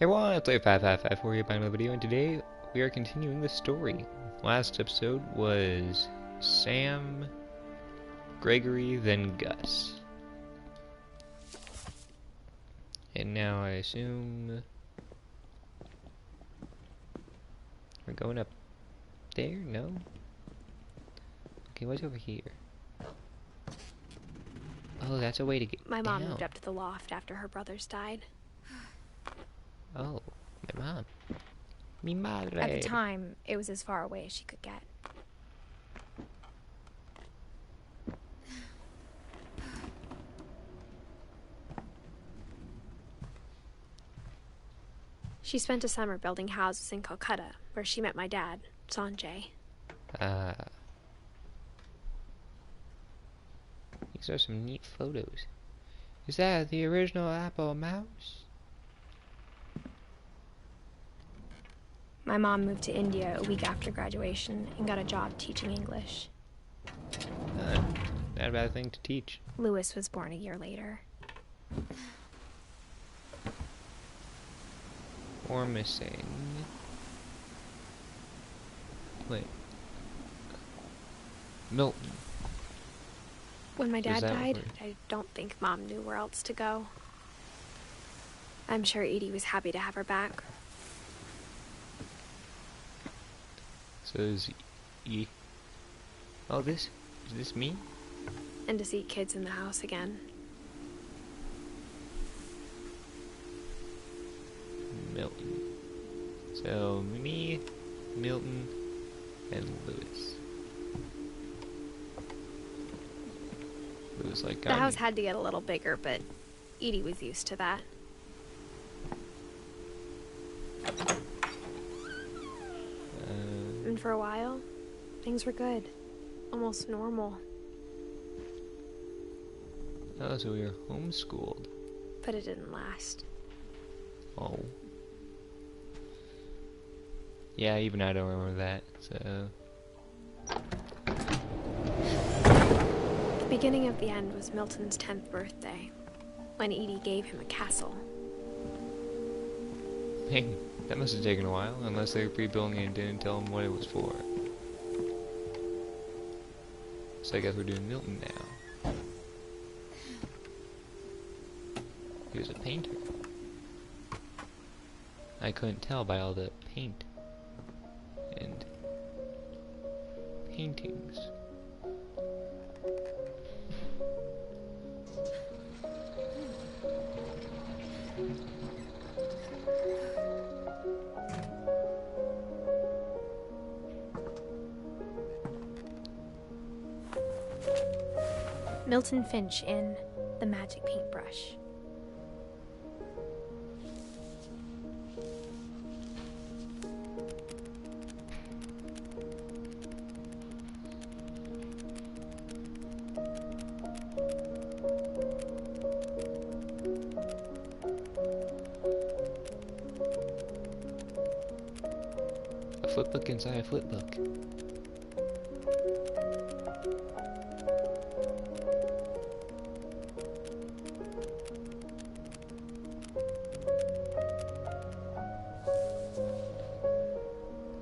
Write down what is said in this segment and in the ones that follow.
Hey everyone, it's 555 for you, back in the video, and today we are continuing the story. Last episode was Sam, Gregory, then Gus. And now I assume we're going up there? No? Okay, what's over here? Oh, that's a way to get My mom down. moved up to the loft after her brothers died. Oh, my mom. Mi madre. At the time, it was as far away as she could get. She spent a summer building houses in Calcutta, where she met my dad, Sanjay. These are some neat photos. Is that the original Apple mouse? My mom moved to India a week after graduation and got a job teaching English. Not a bad thing to teach. Louis was born a year later. Or missing. Wait. Milton. When my dad died, word? I don't think Mom knew where else to go. I'm sure Edie was happy to have her back. So is E. Oh, is this me? And to see kids in the house again. Milton. So me, Milton, and Louis. Louis like The house had to get a little bigger, but Edie was used to that. And for a while, things were good. Almost normal. Oh, so we were homeschooled. But it didn't last. Oh. Yeah, even I don't remember that, so... The beginning of the end was Milton's 10th birthday, when Edie gave him a castle. Hey, that must have taken a while, unless they were rebuilding it and didn't tell him what it was for. So I guess we're doing Milton now. He was a painter. I couldn't tell by all the paint and paintings. Milton Finch in The Magic Paintbrush. A flipbook inside a flipbook.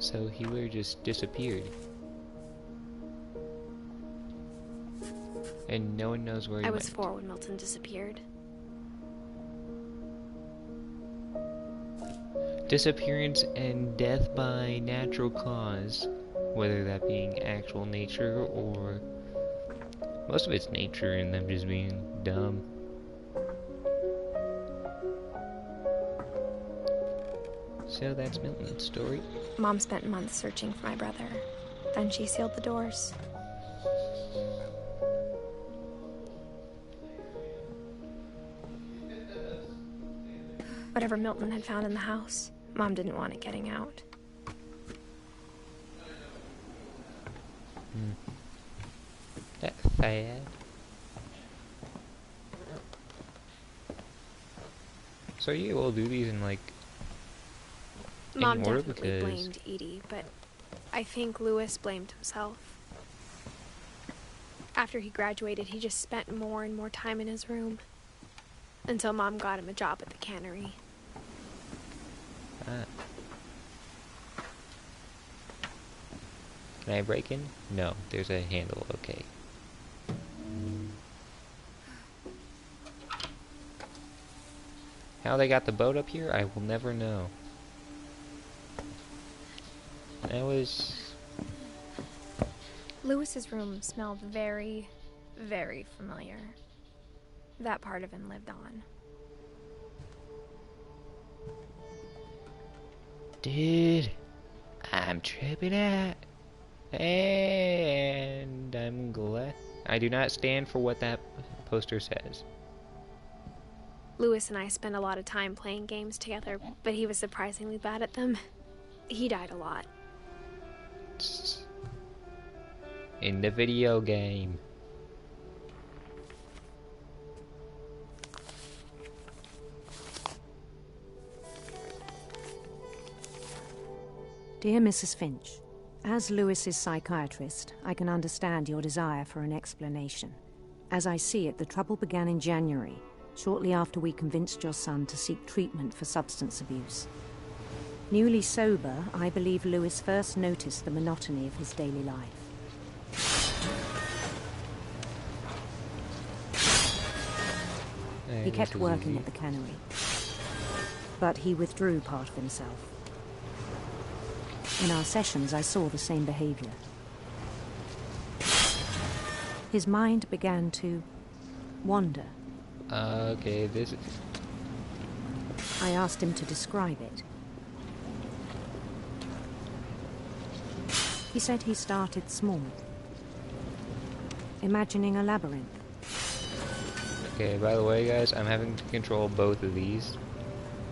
So Healer just disappeared. And no one knows where he I went. was 4 when Milton disappeared. Disappearance and death by natural cause, whether that being actual nature or most of it's nature and them just being dumb. So that's Milton's story. Mom spent months searching for my brother. Then she sealed the doors. Whatever Milton had found in the house, Mom didn't want it getting out. That's sad. So are you able to do these in like Mom order? definitely Because blamed Edie, but I think Louis blamed himself. After he graduated, he just spent more and more time in his room. Until Mom got him a job at the cannery. Can I break in? No, there's a handle, okay. How they got the boat up here, I will never know. That was... Lewis's room smelled very, very familiar. That part of him lived on. Dude, I'm tripping out. And I'm glad. I do not stand for what that poster says. Lewis and I spent a lot of time playing games together, but he was surprisingly bad at them. He died a lot. In the video game. Dear Mrs. Finch, as Lewis's psychiatrist, I can understand your desire for an explanation. As I see it, the trouble began in January, shortly after we convinced your son to seek treatment for substance abuse. Newly sober, I believe Lewis first noticed the monotony of his daily life. He kept working at the cannery, but he withdrew part of himself. In our sessions, I saw the same behavior. His mind began to wander. Okay, this is... I asked him to describe it. He said he started small, imagining a labyrinth. Okay, by the way, guys, I'm having to control both of these.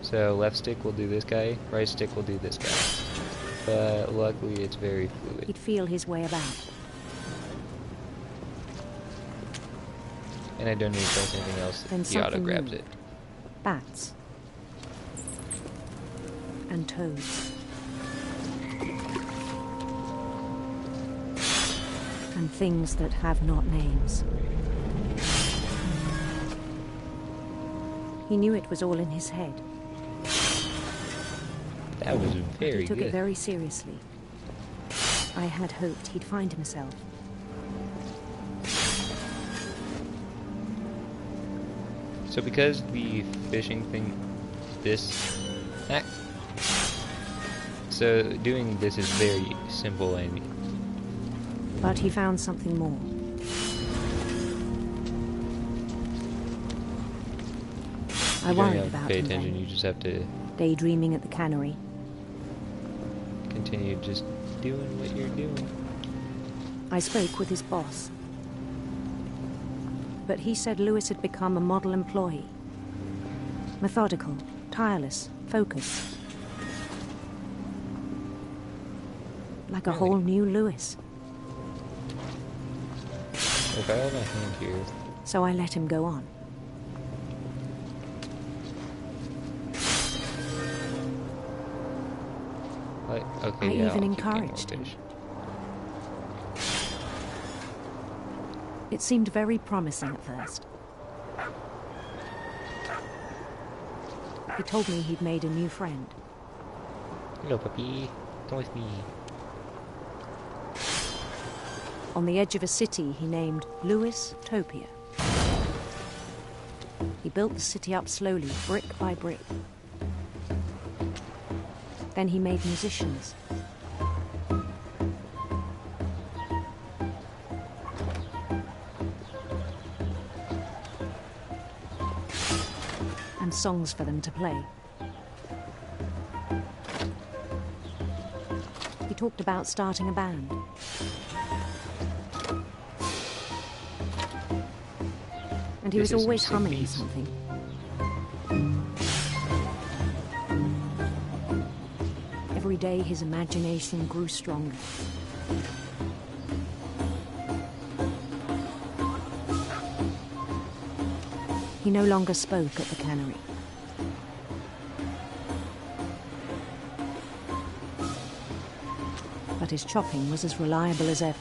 So left stick will do this guy, right stick will do this guy. But luckily it's very fluid. He'd feel his way about. And I don't need to press anything else. Then He auto something grabs moved. it. Bats. And toads. And things that have not names. He knew it was all in his head. That was very He took good. it very seriously. I had hoped he'd find himself. So because the fishing thing, so doing this is very simple, I mean. But he found something more. I You don't worried have to about pay him attention, then. you just have to Daydreaming at the cannery. continue just doing what you're doing. I spoke with his boss. But he said Lewis had become a model employee. Methodical, tireless, focused. Like a whole new Lewis. If I have my hand here, So I let him go on. like, okay, I yeah, even I'll keep getting more encouraged him. fish. It seemed very promising at first. He told me he'd made a new friend. Hello, puppy. Come with me. On the edge of a city he named Lewis Topia. He built the city up slowly, brick by brick. Then he made musicians. And songs for them to play. He talked about starting a band. And he This was is always some sick humming beats. something. Every day his imagination grew stronger. He no longer spoke at the cannery. But his chopping was as reliable as ever.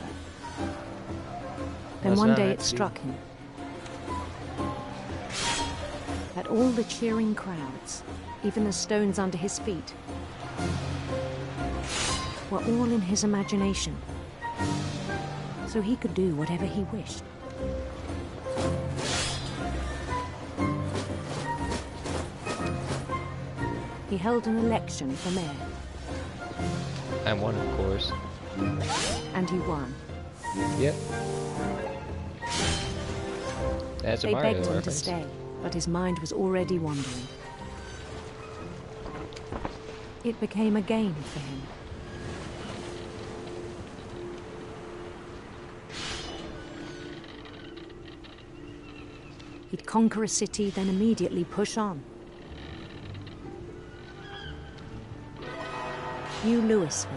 Then That's one not day how it to do. struck him that all the cheering crowds, even the stones under his feet, were all in his imagination. so he could do whatever he wished. He held an election for mayor. I won, of course. And he won. Yep. That's a They Mario begged him to reference. stay, but his mind was already wandering. It became a game for him. He'd conquer a city, then immediately push on. New Louisville.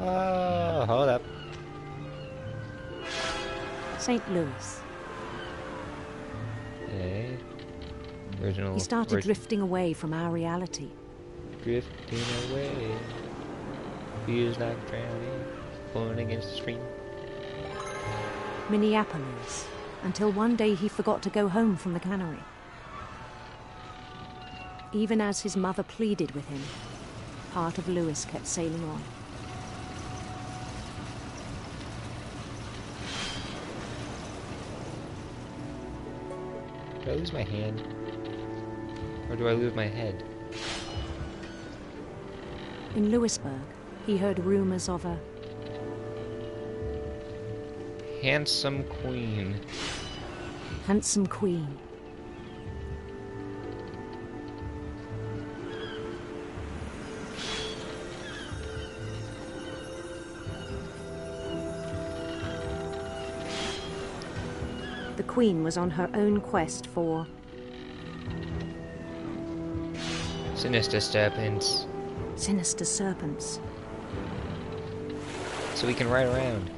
Oh, hold up. St. Louis. Okay. Original. He started drifting away from our reality. Drifting away. Feels like drowning. Pulling against the stream. Minneapolis, until one day he forgot to go home from the cannery. Even as his mother pleaded with him, part of Louis kept sailing on. Do I lose my hand? Or do I lose my head? In Louisburg, he heard rumors of a Handsome queen. handsome queen. The queen was on her own quest for Sinister serpents. sinister serpents. So we can ride around.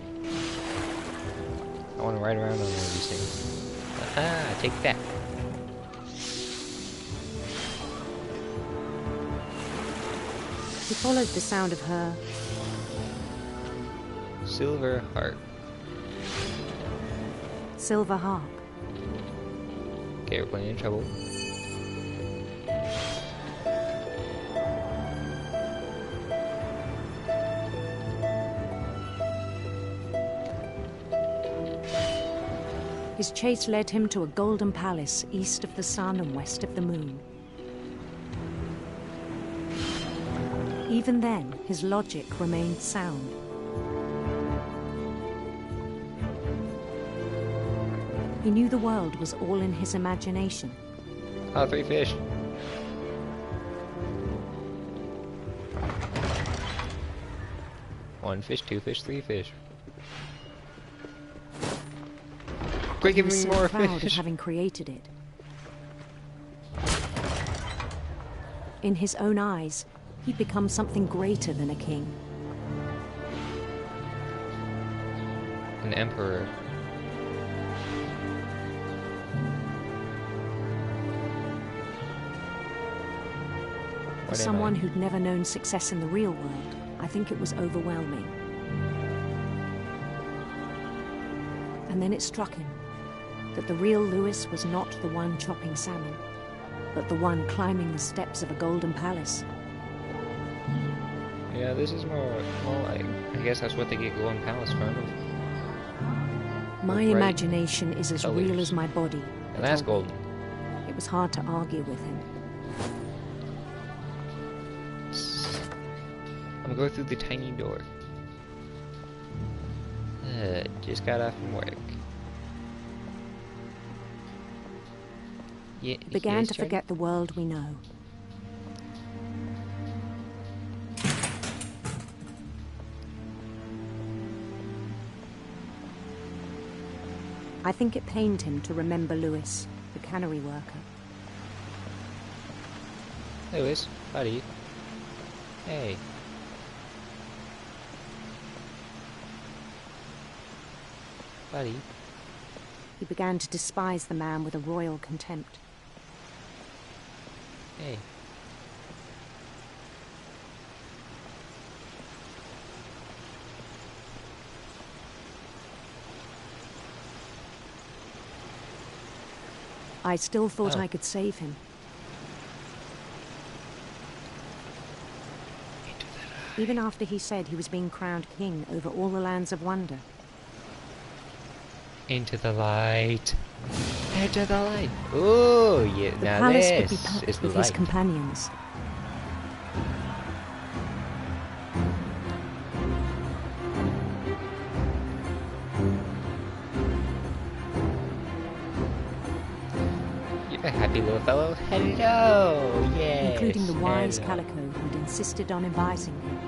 I want to ride around on one of these things. Aha, take that. He followed the sound of her Silver heart. silver harp. Okay, we're playing in trouble. His chase led him to a golden palace east of the sun and west of the moon. Even then, his logic remained sound. He knew the world was all in his imagination. Oh, 3 fish. One fish, 2 fish, 3 fish. Quick, He give was me so more proud of fish. having created it. In his own eyes, he'd become something greater than a king. An emperor. For What am someone I? who'd never known success in the real world, I think it was overwhelming. And then it struck him that the real Louis was not the one chopping salmon, but the one climbing the steps of a golden palace. Yeah, this is more like, I guess that's what they get Golden Palace from. My Right. imagination is as real Colors. as my body. And that's golden. It was hard to argue with him. I'm gonna go through the tiny door. Just got off from work. Yeah, He began yes, to Charlie? forget the world we know. I think it pained him to remember Louis, the cannery worker. Lewis, buddy. Hey. Buddy. He began to despise the man with a royal contempt. Hey. I still thought Oh. I could save him. Into that even after he said he was being crowned king over all the lands of wonder. Into the light. Into the light. Oh, yeah. The Now palace would be this packed is the with his light. companions. You're a happy little fellow. Hello. Yes. Including the wise hello. Calico who'd insisted on inviting him.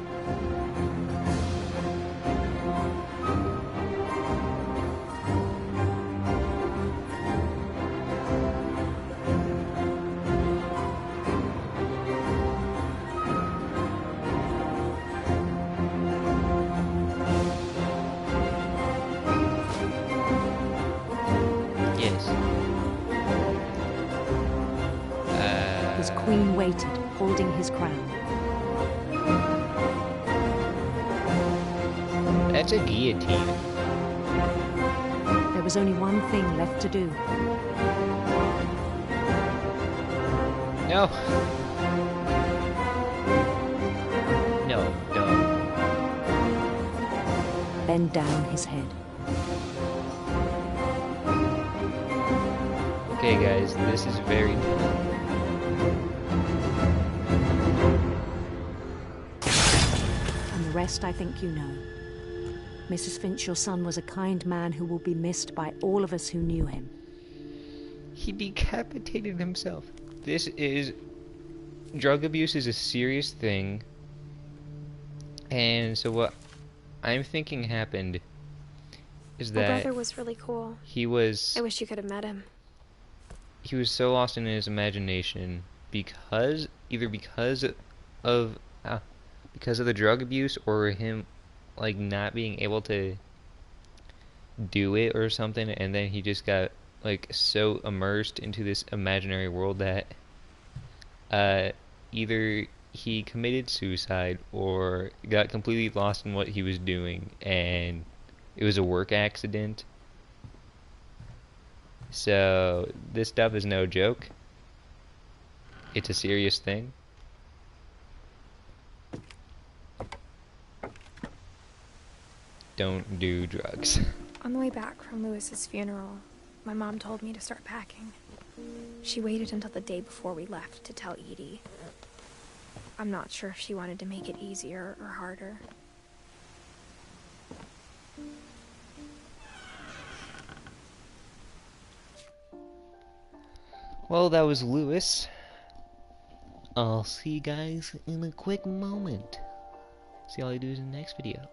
Yes. His queen waited, holding his crown. That's a guillotine. There was only one thing left to do. No. No, no. Bend down his head. Okay, guys, this is very. And the rest I think you know. Mrs. Finch, your son was a kind man who will be missed by all of us who knew him. He decapitated himself. This is. Drug abuse is a serious thing. And so, what I'm thinking happened is My that brother was really cool. he was. I wish you could have met him. He was so lost in his imagination because because of the drug abuse, or him like not being able to do it or something, and then he just got like so immersed into this imaginary world that either he committed suicide or got completely lost in what he was doing, and it was a work accident. So this stuff is no joke. It's a serious thing. Don't do drugs. On the way back from Lewis's funeral, my mom told me to start packing. She waited until the day before we left to tell Edie. I'm not sure if she wanted to make it easier or harder. Well, that was Lewis. I'll see you guys in a quick moment. See all you do in the next video.